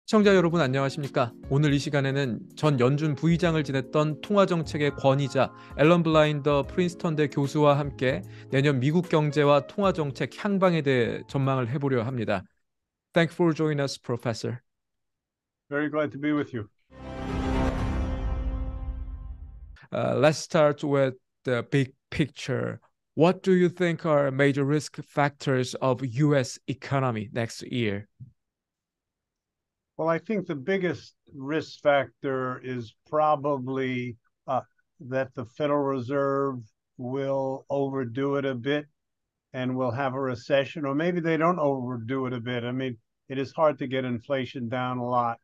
시청자 여러분 안녕하십니까? 오늘 이 시간에는 전 연준 부의장을 지냈던 통화정책의 권위자 앨런블라인더 프린스턴대 교수와 함께 내년 미국 경제와 통화정책 향방에 대해 전망을 해보려 합니다. Thanks for joining us, Professor. Very glad to be with you. Let's start with the big picture. What do you think are major risk factors of U.S. economy next year? Well, I think the biggest risk factor is probably that the Federal Reserve will overdo it a bit and we'll have a recession, or maybe they don't overdo it a bit. I mean, it is hard to get inflation down a lot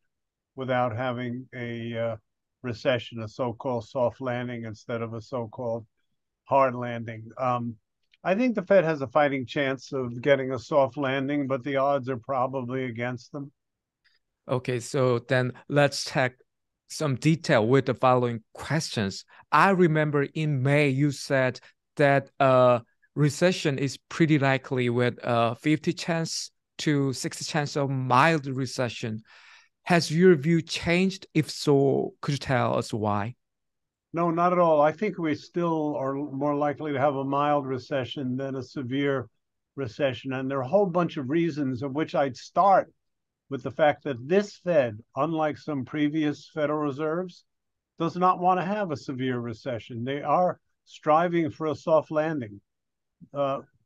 without having a recession, a so-called soft landing instead of a so-called hard landing. I think the Fed has a fighting chance of getting a soft landing, but the odds are probably against them. Okay, so then let's check some detail with the following questions. I remember in May you said that a recession is pretty likely with a 50 chance to 60 chance of mild recession. Has your view changed? If so, could you tell us why? No, not at all. I think we still are more likely to have a mild recession than a severe recession. And there are a whole bunch of reasons, of which I'd start with the fact that this Fed, unlike some previous Federal Reserves, does not want to have a severe recession. They are striving for a soft landing.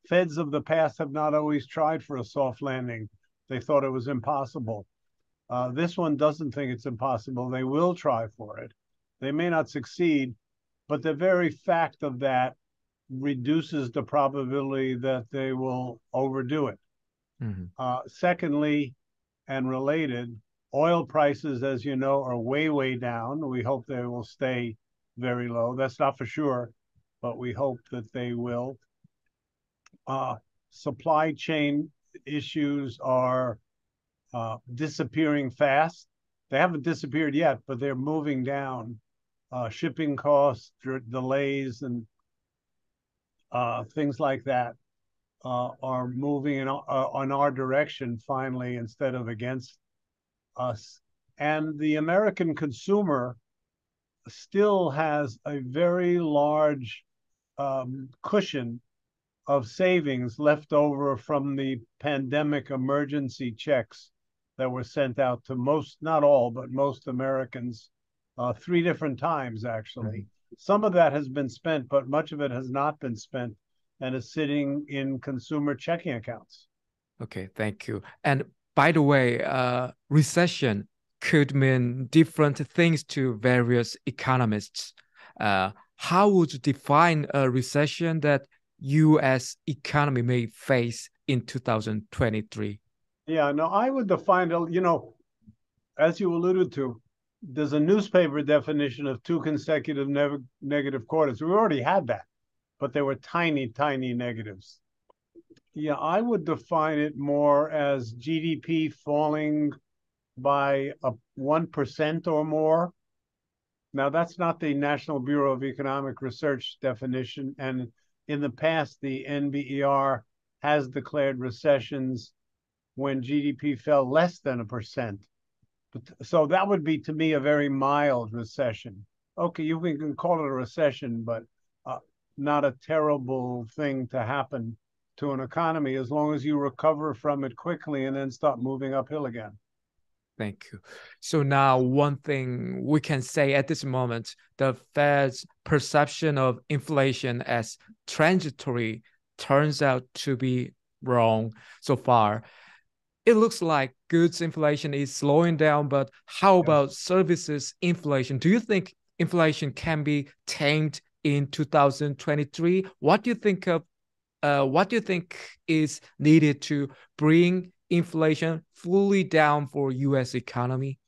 Feds of the past have not always tried for a soft landing. They thought it was impossible. This one doesn't think it's impossible. They will try for it. They may not succeed, but the very fact of that reduces the probability that they will overdo it. Secondly, and related, oil prices, as you know, are way, way down. We hope they will stay very low. That's not for sure, but we hope that they will. Supply chain issues are disappearing fast. They haven't disappeared yet, but they're moving down. Shipping costs, delays, and things like that are moving in our direction finally instead of against us. And the American consumer still has a very large cushion of savings left over from the pandemic emergency checks that were sent out to most, not all, but most Americans 3 different times, actually. Some of that has been spent, but much of it has not been spent and is sitting in consumer checking accounts. Okay, thank you. And by the way, recession could mean different things to various economists. How would you define a recession that U.S. economy may face in 2023? Yeah, no, I would define, as you alluded to, there's a newspaper definition of 2 consecutive negative quarters. We already had that, but they were tiny, tiny negatives. Yeah, I would define it more as GDP falling by 1% or more. Now, that's not the National Bureau of Economic Research definition. And in the past, the NBER has declared recessions when GDP fell less than 1%. So that would be, to me, a very mild recession. Okay, you can call it a recession, but not a terrible thing to happen to an economy as long as you recover from it quickly and then start moving uphill again. Thank you. So now one thing we can say at this moment, the Fed's perception of inflation as transitory turns out to be wrong so far. It looks like goods inflation is slowing down, but how about services inflation? Do you think inflation can be tamed in 2023? What do you think is needed to bring inflation fully down for U.S. economy?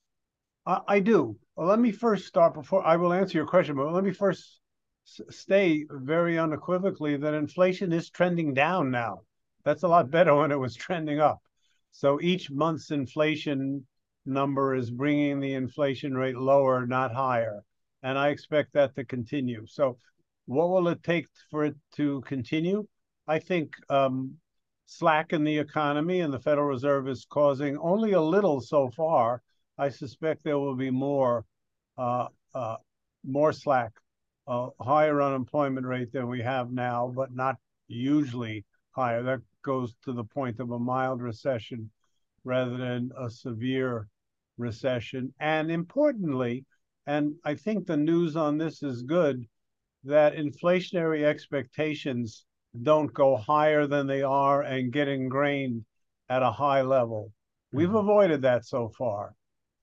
I do. Well, let me first start before I will answer your question, but let me first stay very unequivocally that inflation is trending down now. That's a lot better when it was trending up. So each month's inflation number is bringing the inflation rate lower, not higher. And I expect that to continue. So what will it take for it to continue? I think slack in the economy, and the Federal Reserve is causing only a little so far, I suspect there will be more slack, higher unemployment rate than we have now, but not hugely higher. That goes to the point of a mild recession rather than a severe recession. And importantly, and I think the news on this is good, that inflationary expectations don't go higher than they are and get ingrained at a high level. We've avoided that so far.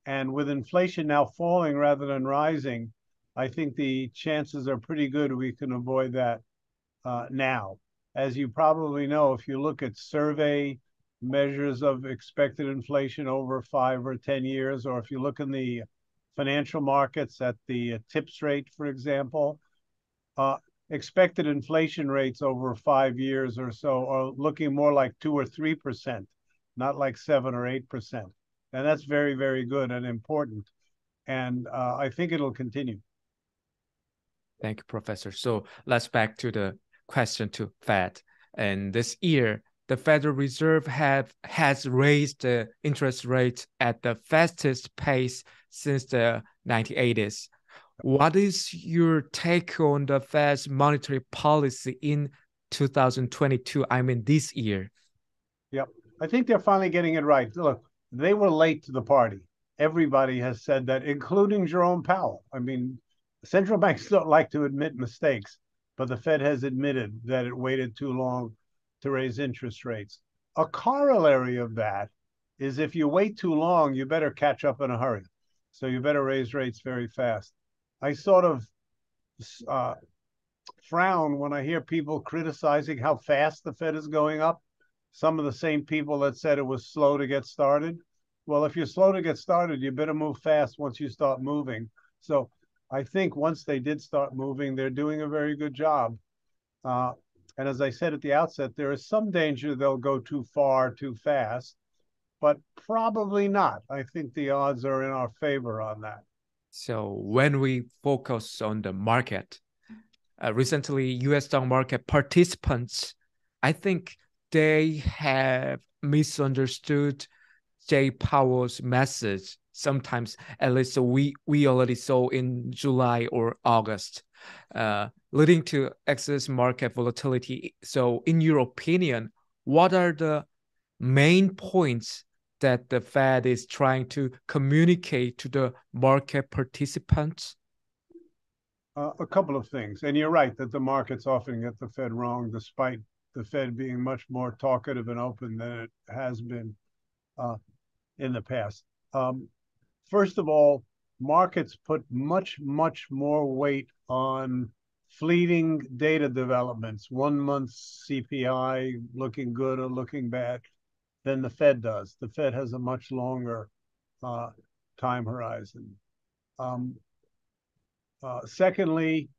And with inflation now falling rather than rising, I think the chances are pretty good we can avoid that now. As you probably know, if you look at survey measures of expected inflation over 5 or 10 years, or if you look in the financial markets at the TIPS rate, for example, expected inflation rates over 5 years or so are looking more like 2 or 3%, not like 7 or 8%. And that's very, very good and important. And I think it'll continue. Thank you, Professor. So let's back to the question to Fed. And this year, the Federal Reserve has raised the interest rate at the fastest pace since the 1980s. What is your take on the Fed's monetary policy in 2022? I mean, this year. Yep. I think they're finally getting it right. Look, they were late to the party. Everybody has said that, including Jerome Powell. I mean, central banks don't like to admit mistakes, but the Fed has admitted that it waited too long to raise interest rates. A corollary of that is if you wait too long, you better catch up in a hurry. So you better raise rates very fast. I sort of frown when I hear people criticizing how fast the Fed is going up. Some of the same people that said it was slow to get started. Well, if you're slow to get started, you better move fast once you start moving. So I think once they did start moving, they're doing a very good job. And as I said at the outset, there is some danger they'll go too far, too fast, but probably not. I think the odds are in our favor on that. So when we focus on the market, recently U.S. stock market participants, I think they have misunderstood Jay Powell's message. Sometimes, at least we already saw in July or August, leading to excess market volatility. So in your opinion, what are the main points that the Fed is trying to communicate to the market participants? A couple of things. And you're right that the markets often get the Fed wrong, despite the Fed being much more talkative and open than it has been in the past. First of all, markets put much, much more weight on fleeting data developments, 1 month CPI looking good or looking bad, than the Fed does. The Fed has a much longer time horizon. Secondly,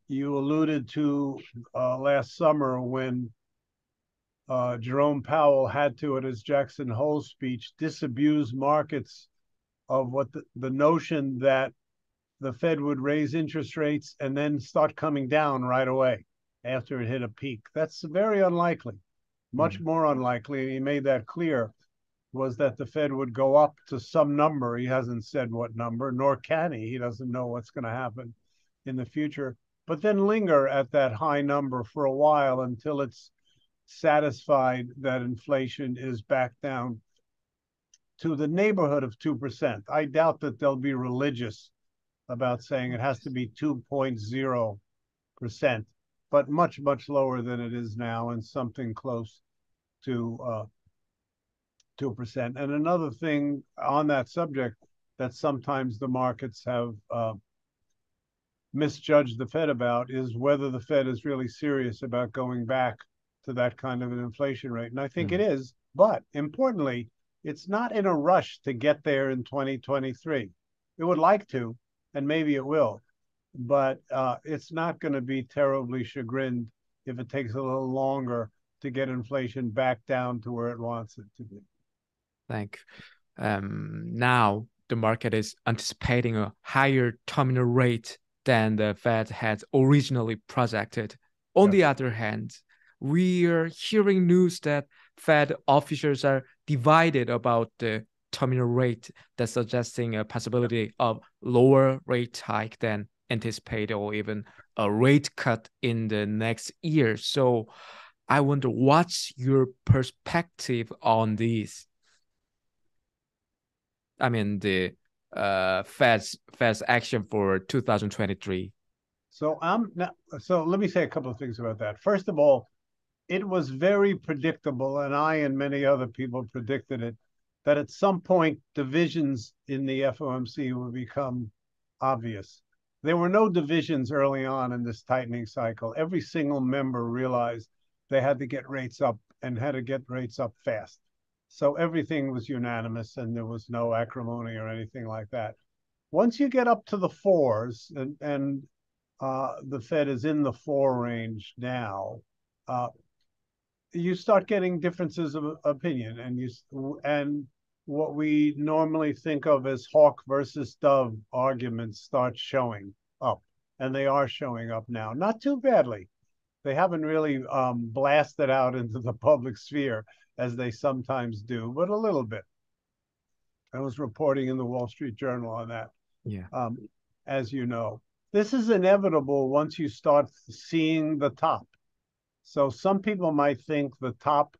you alluded to last summer when Jerome Powell had to, at his Jackson Hole speech, disabuse markets of what the notion that the Fed would raise interest rates and then start coming down right away after it hit a peak. That's very unlikely. Much more unlikely, and he made that clear, was that the Fed would go up to some number. He hasn't said what number, nor can he. He doesn't know what's going to happen in the future, but then linger at that high number for a while until it's satisfied that inflation is back down to the neighborhood of 2%. I doubt that they'll be religious about saying it has to be 2.0%, but much, much lower than it is now and something close to 2%. And another thing on that subject that sometimes the markets have misjudged the Fed about is whether the Fed is really serious about going back to that kind of an inflation rate. And I think it is, but importantly, it's not in a rush to get there in 2023. It would like to, and maybe it will, but it's not going to be terribly chagrined if it takes a little longer to get inflation back down to where it wants it to be. Thank you. Now the market is anticipating a higher terminal rate than the Fed had originally projected. On the other hand, we are hearing news that Fed officials are divided about the terminal rate that's suggesting a possibility of lower rate hike than anticipated, or even a rate cut in the next year. So I wonder, what's your perspective on this? I mean, the Fed's action for 2023. So let me say a couple of things about that. First of all, it was very predictable, and I and many other people predicted it, that at some point divisions in the FOMC would become obvious. There were no divisions early on in this tightening cycle. Every single member realized they had to get rates up and had to get rates up fast. So everything was unanimous and there was no acrimony or anything like that. Once you get up to the fours, and the Fed is in the 4 range now, you start getting differences of opinion, and what we normally think of as hawk versus dove arguments start showing up, and they are showing up now. Not too badly. They haven't really blasted out into the public sphere as they sometimes do, but a little bit. I was reporting in the Wall Street Journal on that. Yeah. As you know, this is inevitable once you start seeing the top. So some people might think the top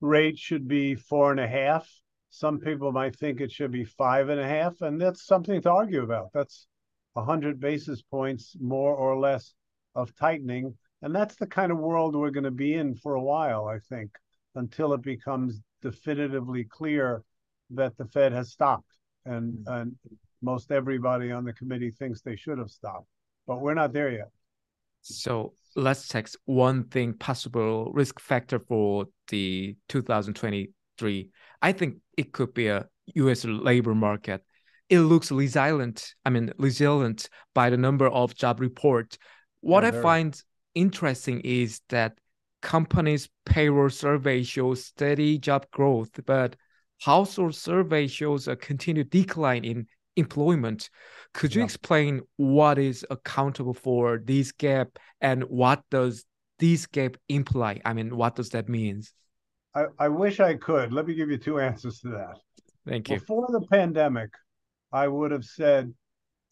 rate should be 4.5. Some people might think it should be 5.5, and that's something to argue about. That's 100 basis points more or less of tightening, and that's the kind of world we're going to be in for a while, I think, until it becomes definitively clear that the Fed has stopped, and most everybody on the committee thinks they should have stopped, but we're not there yet. So let's check one thing, possible risk factor for the 2023. I think it could be a U.S. labor market. It looks resilient by the number of job reports. What I find interesting is that companies' payroll survey shows steady job growth, but household survey shows a continued decline in employment. Could you explain what is accountable for this gap, and what does this gap imply? I mean, what does that mean? I wish I could. Let me give you 2 answers to that. Thank you. Before the pandemic, I would have said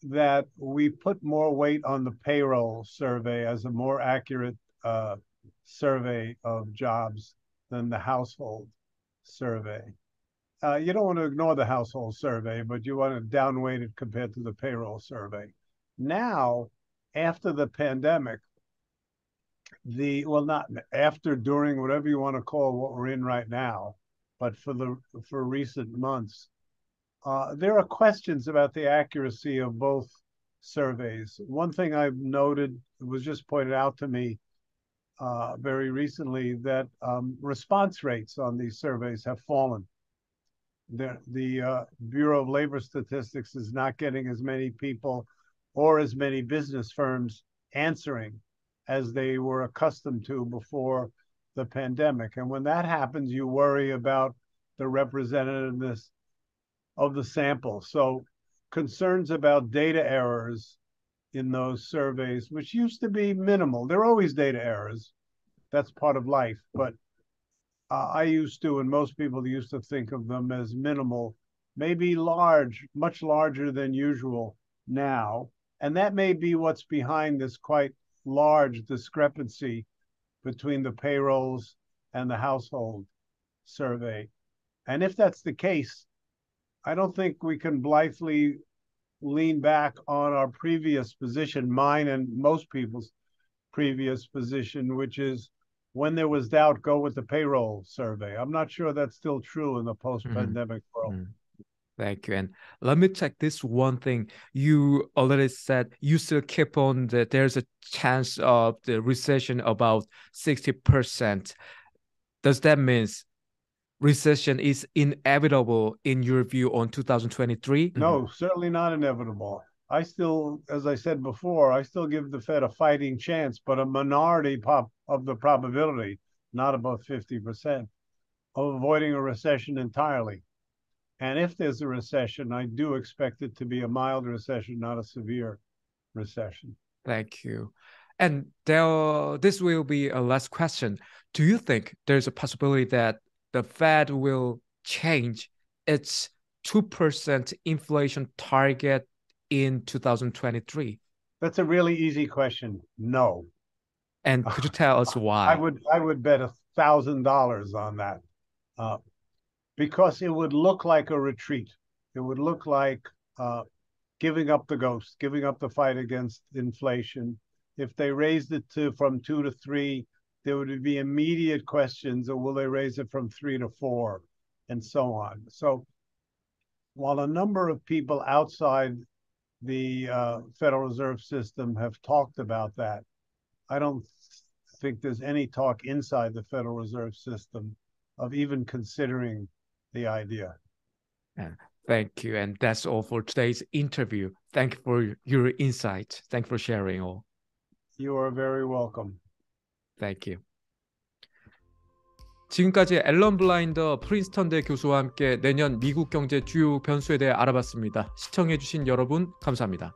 that we put more weight on the payroll survey as a more accurate survey of jobs than the household survey. You don't want to ignore the household survey, but you want to downweight it compared to the payroll survey. Now, after the pandemic, not after, during, whatever you want to call what we're in right now, but for recent months, there are questions about the accuracy of both surveys. One thing I've noted, it was just pointed out to me very recently, that response rates on these surveys have fallen. The Bureau of Labor Statistics is not getting as many people or as many business firms answering as they were accustomed to before the pandemic. And when that happens, you worry about the representativeness of the sample. So concerns about data errors in those surveys, which used to be minimal. There are always data errors. That's part of life. But I used to, and most people used to think of them as minimal, maybe large, much larger than usual now. And that may be what's behind this quite large discrepancy between the payrolls and the household survey. And if that's the case, I don't think we can blithely lean back on our previous position, mine and most people's previous position, which is, when there was doubt, go with the payroll survey. I'm not sure that's still true in the post-pandemic world. Thank you. And let me check this one thing. You already said you still keep on that there's a chance of the recession about 60%. Does that mean recession is inevitable in your view on 2023? No, certainly not inevitable. I still, as I said before, I still give the Fed a fighting chance, but a minority of the probability, not above 50%, of avoiding a recession entirely. And if there's a recession, I do expect it to be a mild recession, not a severe recession. Thank you. And this will be a last question. Do you think there's a possibility that the Fed will change its 2% inflation target in 2023? That's a really easy question. No. And could you tell us why? I would bet $1,000 on that, because it would look like a retreat. It would look like giving up the ghost, giving up the fight against inflation. If they raised it from 2 to 3, there would be immediate questions, or will they raise it from 3 to 4, and so on. So while a number of people outside the Federal Reserve System have talked about that, I don't think there's any talk inside the Federal Reserve System of even considering the idea. Thank you. And that's all for today's interview. Thank you for your insight. Thank you for sharing all. You are very welcome. Thank you. 지금까지 앨런블라인더 프린스턴대 교수와 함께 내년 미국 경제 주요 변수에 대해 알아봤습니다. 시청해주신 여러분 감사합니다.